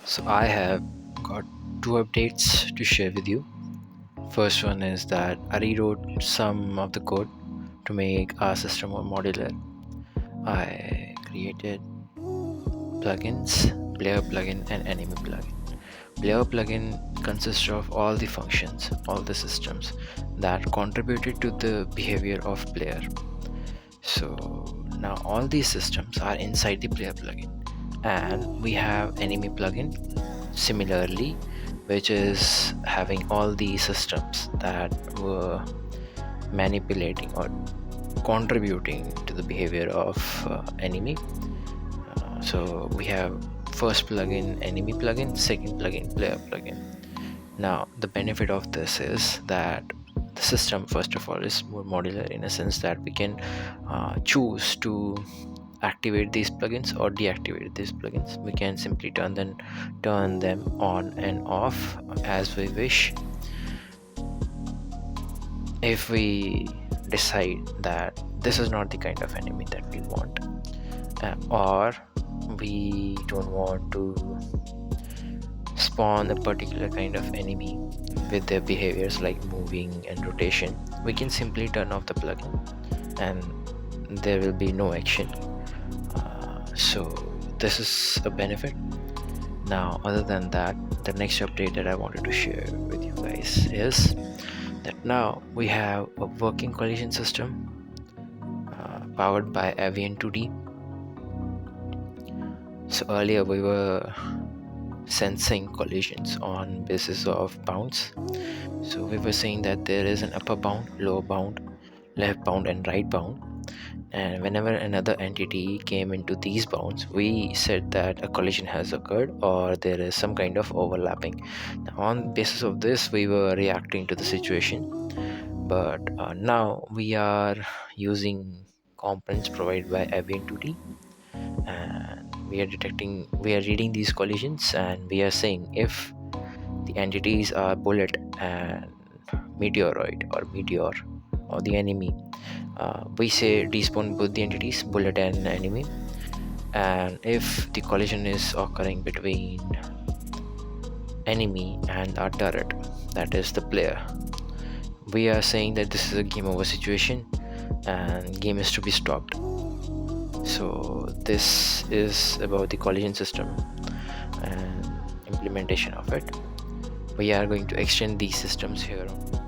So I have got two updates to share with you. First one is that I rewrote some of the code to make our system more modular. I created plugins, player plugin and enemy plugin. Player plugin consists of all the functions, all the systems that contributed to the behavior of player. So now all these systems are inside the player plugin, and we have enemy plugin similarly, which is having all the systems that were manipulating or contributing to the behavior of enemy. So we have first plugin enemy plugin, second plugin player plugin. Now the benefit of this is that the system first of all is more modular in a sense that we can choose to activate these plugins or deactivate these plugins. We can simply turn them on and off as we wish. If we decide that this is not the kind of enemy that we want, or we don't want to spawn a particular kind of enemy with their behaviors like moving and rotation, we can simply turn off the plugin and there will be no action. So this is a benefit. Now other than that, the next update that I wanted to share with you guys is that now we have a working collision system powered by Avian 2D. So earlier we were sensing collisions on basis of bounds. So we were saying that there is an upper bound, lower bound, left bound and right bound, and whenever another entity came into these bounds, we said that a collision has occurred or there is some kind of overlapping. Now, on basis of this, we were reacting to the situation, but now we are using components provided by Avian 2D, and we are reading these collisions, and we are saying if the entities are bullet and meteoroid or meteor or the enemy, we say despawn both the entities, bullet and enemy. And if the collision is occurring between enemy and our turret, that is the player, we are saying that this is a game over situation and game is to be stopped. So this is about the collision system and implementation of it. We are going to extend these systems here on.